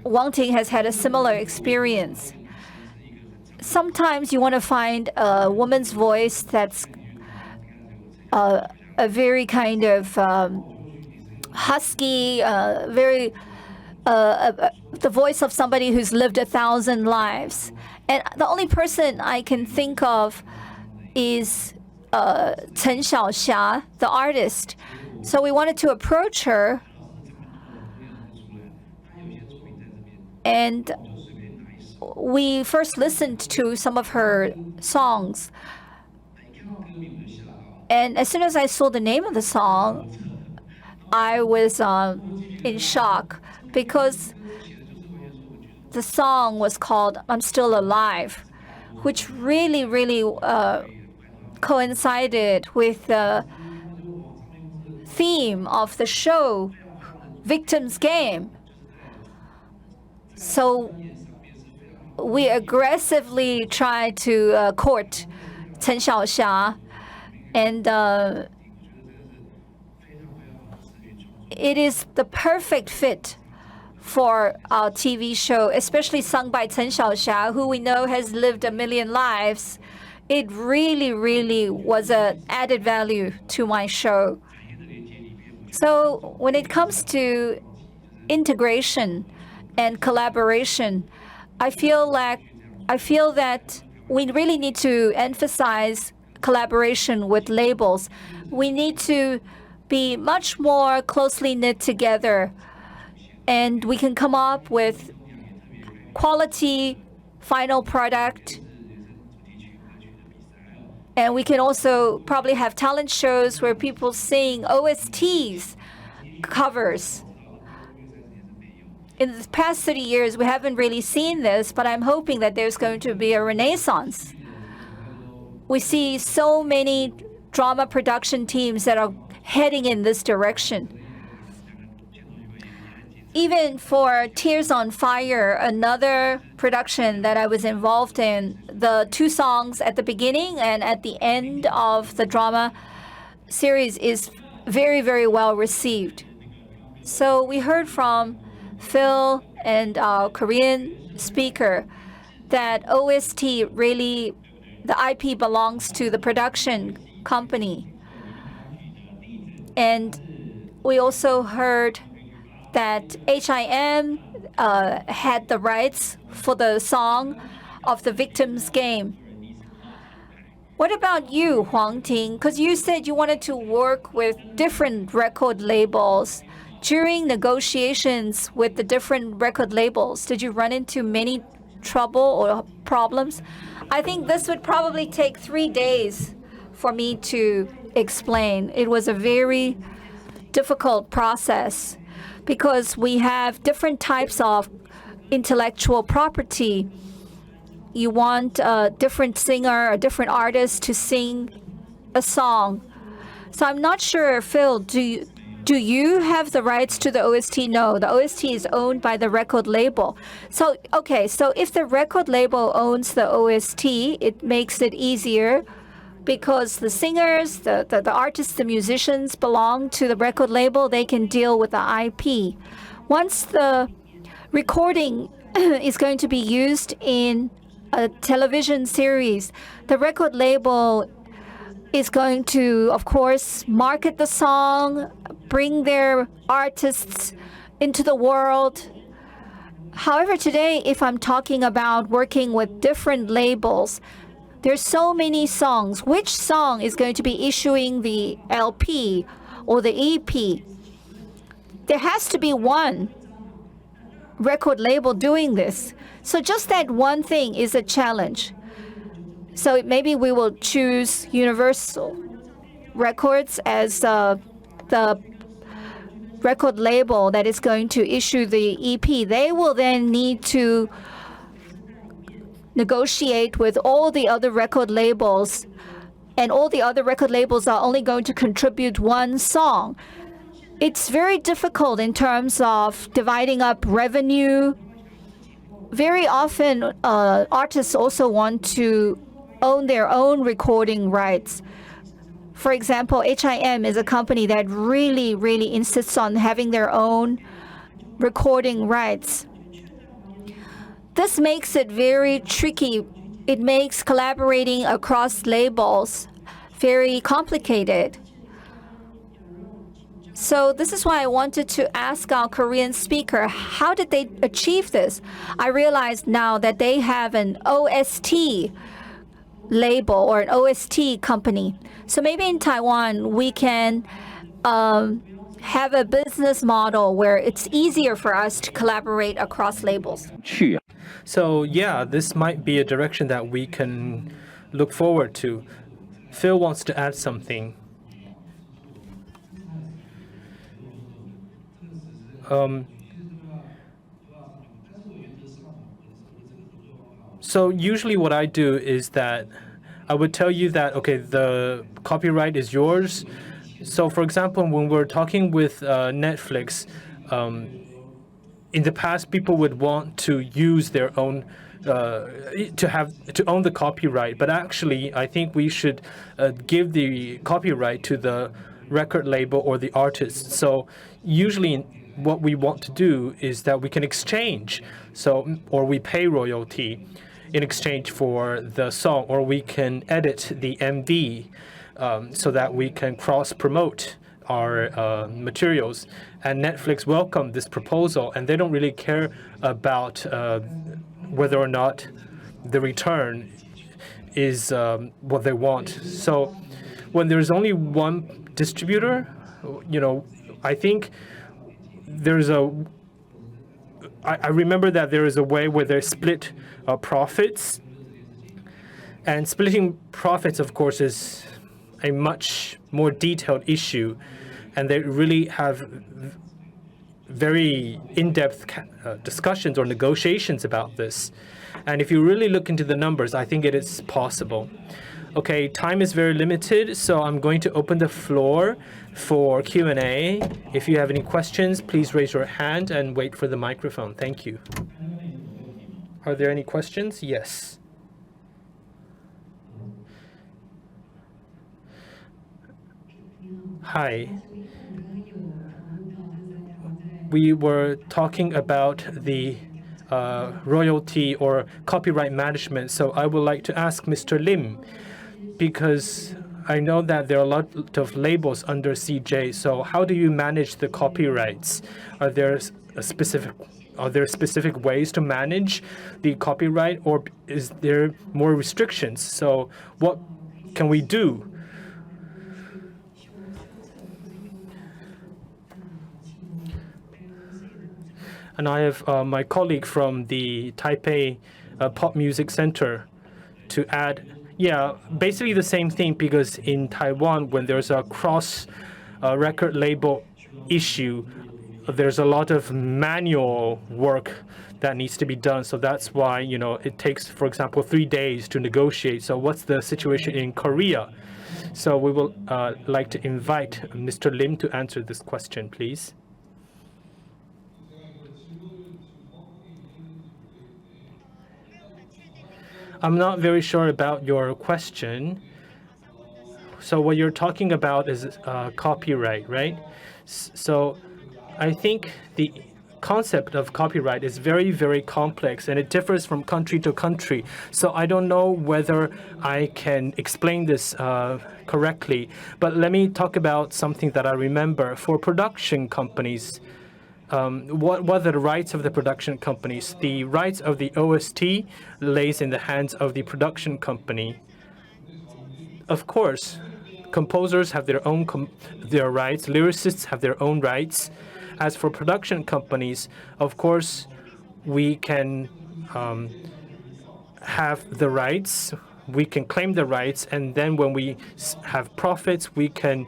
Wang Ting has had a similar experience. Sometimes you want to find a woman's voice that's a very kind of husky, the voice of somebody who's lived 1,000 lives. And the only person I can think of is Chen Xiaoxia, the artist. So we wanted to approach her, and we first listened to some of her songs. And as soon as I saw the name of the song, I was in shock, because the song was called I'm Still Alive, which really, really coincided with the theme of the show, Victim's Game. So we aggressively tried to court Chen Xiaoxia, and it is the perfect fit for our TV show, especially sung by Chen Xiaoxia, who we know has lived 1 million lives. It really, really was an added value to my show. So when it comes to integration and collaboration, I feel that we really need to emphasize collaboration with labels. We need to be much more closely knit together, and we can come up with quality final product. And we can also probably have talent shows where people sing OSTs, covers. In the past 30 years, we haven't really seen this, but I'm hoping that there's going to be a renaissance. We see so many drama production teams that are heading in this direction. Even for Tears on Fire, another production that I was involved in, the 2 songs at the beginning and at the end of the drama series is very, very well received. So we heard from Phil and our Korean speaker that OST really, the IP belongs to the production company. And we also heard that HIM had the rights for the song of the Victim's Game. What about you, Huang Ting? Because you said you wanted to work with different record labels. During negotiations with the different record labels, did you run into many trouble or problems? I think this would probably take 3 days for me to explain. It was a very difficult process because we have different types of intellectual property. You want a different singer, a different artist to sing a song. So I'm not sure, Phil, do you have the rights to the OST? No, the OST is owned by the record label. So, okay, so if the record label owns the OST, it makes it easier because the singers, the artists, the musicians belong to the record label. They can deal with the IP. Once the recording is going to be used in a television series, the record label is going to, of course, market the song, bring their artists into the world. However, today, if I'm talking about working with different labels, there's so many songs. Which song is going to be issuing the LP or the EP? There has to be one record label doing this. So just that one thing is a challenge. So maybe we will choose Universal Records as the record label that is going to issue the EP. They will then need to negotiate with all the other record labels, and all the other record labels are only going to contribute one song. It's very difficult in terms of dividing up revenue. Very often, artists also want to own their own recording rights. For example, HIM is a company that really, really insists on having their own recording rights. This makes it very tricky. It makes collaborating across labels very complicated. So this is why I wanted to ask our Korean speaker, how did they achieve this? I realized now that they have an OST label or an OST company. So maybe in Taiwan, we can have a business model where it's easier for us to collaborate across labels. So yeah, this might be a direction that we can look forward to. Phil wants to add something. So usually what I do is that I would tell you that, okay, the copyright is yours. So for example, when we're talking with Netflix, in the past, people would want to use their own, to own the copyright. But actually, I think we should give the copyright to the record label or the artist. So usually what we want to do is that we can exchange, or we pay royalty in exchange for the song, or we can edit the MV so that we can cross-promote our materials. And Netflix welcomed this proposal, and they don't really care about whether or not the return is what they want. So when there's only one distributor, I think there's I remember that there is a way where they split profits. And splitting profits, of course, is a much more detailed issue. And they really have very in-depth discussions or negotiations about this. And if you really look into the numbers, I think it is possible. Okay, time is very limited, so I'm going to open the floor for Q&A. If you have any questions, please raise your hand and wait for the microphone. Thank you. Are there any questions? Yes. Hi. We were talking about the royalty or copyright management. So I would like to ask Mr. Lim, because I know that there are a lot of labels under CJ. So how do you manage the copyrights? Are there specific ways to manage the copyright, or is there more restrictions? So what can we do? And I have my colleague from the Taipei Pop Music Center to add. Yeah, basically the same thing, because in Taiwan, when there's a cross record label issue, there's a lot of manual work that needs to be done. So that's why, it takes, for example, 3 days to negotiate. So what's the situation in Korea? So we will like to invite Mr. Lim to answer this question, please. I'm not very sure about your question. So what you're talking about is copyright, right? So I think the concept of copyright is very, very complex, and it differs from country to country. So I don't know whether I can explain this correctly. But let me talk about something that I remember. For production companies, what are the rights of the production companies? The rights of the OST lays in the hands of the production company. Of course, composers have their own their rights. Lyricists have their own rights. As for production companies, of course, we can have the rights. We can claim the rights, and then when we have profits, we can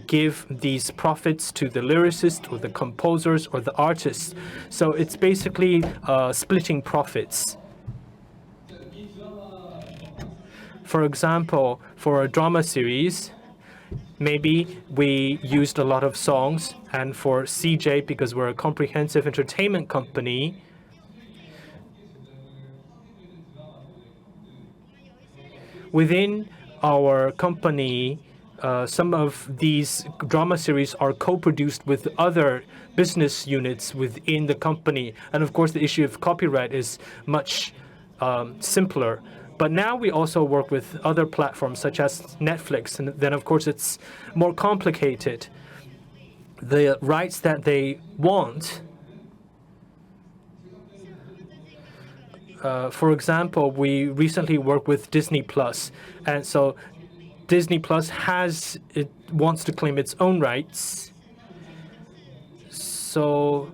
give these profits to the lyricists or the composers or the artists. So it's basically splitting profits. For example, for a drama series, maybe we used a lot of songs, and for CJ, because we're a comprehensive entertainment company, within our company, some of these drama series are co-produced with other business units within the company. And of course, the issue of copyright is much simpler. But now we also work with other platforms such as Netflix, and then of course it's more complicated. The rights that they want, for example, we recently worked with Disney Plus, and so Disney Plus wants to claim its own rights. So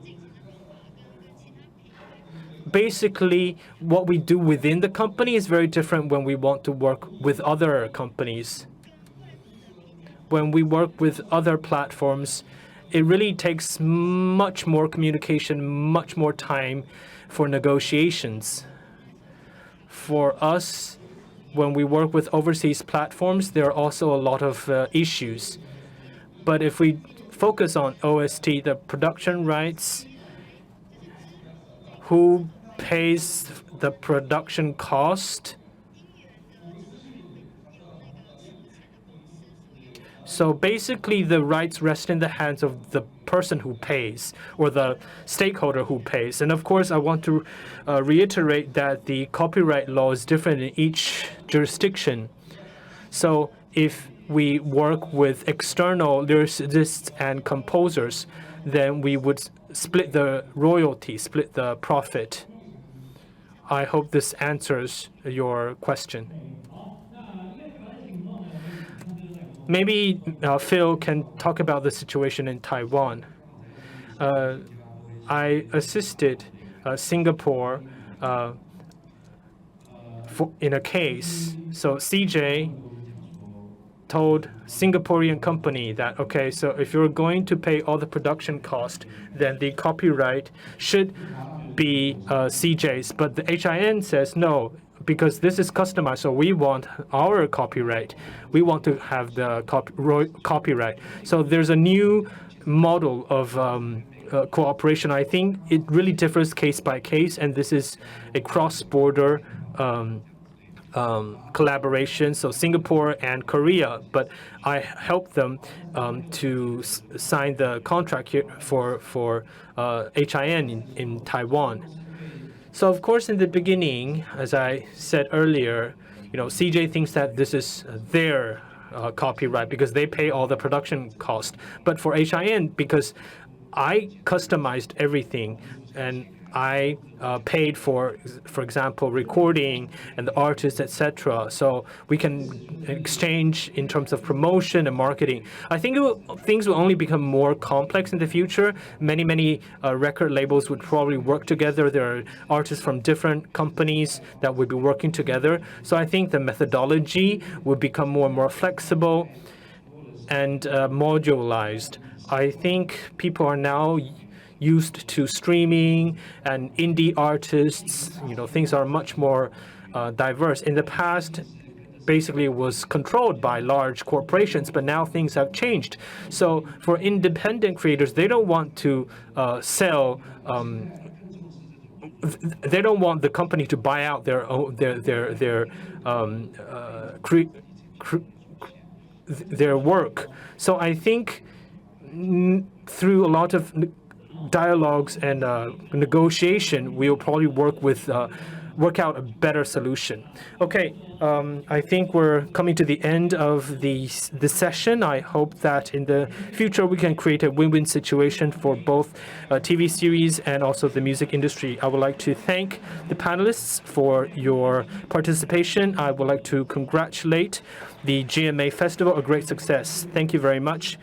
basically, what we do within the company is very different when we want to work with other companies. When we work with other platforms, it really takes much more communication, much more time for negotiations. For us, when we work with overseas platforms, there are also a lot of issues. But if we focus on OST, the production rights, who pays the production cost? So basically, the rights rest in the hands of the person who pays, or the stakeholder who pays. And of course, I want to reiterate that the copyright law is different in each jurisdiction. So if we work with external lyricists and composers, then we would split the royalty, split the profit. I hope this answers your question. Maybe Phil can talk about the situation in Taiwan. I assisted Singapore in a case. So CJ told Singaporean company that, okay, so if you're going to pay all the production cost, then the copyright should be CJ's. But the HIN says no, because this is customized, so we want our copyright. We want to have the copyright. So there's a new model of cooperation. I think it really differs case by case, and this is a cross-border collaboration, so Singapore and Korea, but I helped them to sign the contract here for HIN in Taiwan. So of course, in the beginning, as I said earlier, CJ thinks that this is their copyright because they pay all the production cost. But for HIN, because I customized everything and I paid for example, recording and the artists, etc. So we can exchange in terms of promotion and marketing. I think things will only become more complex in the future. Many record labels would probably work together. There are artists from different companies that would be working together. So I think the methodology would become more and more flexible and modularized. I think people are now used to streaming and indie artists. Things are much more diverse. In the past, basically it was controlled by large corporations, but now things have changed. So for independent creators, they don't want to sell. They don't want the company to buy out their work. So I think through a lot of dialogues and negotiation, we will probably work out a better solution. Okay, I think we're coming to the end of the session. I hope that in the future we can create a win-win situation for both TV series and also the music industry. I would like to thank the panelists for your participation. I would like to congratulate the GMA Festival, a great success. Thank you very much.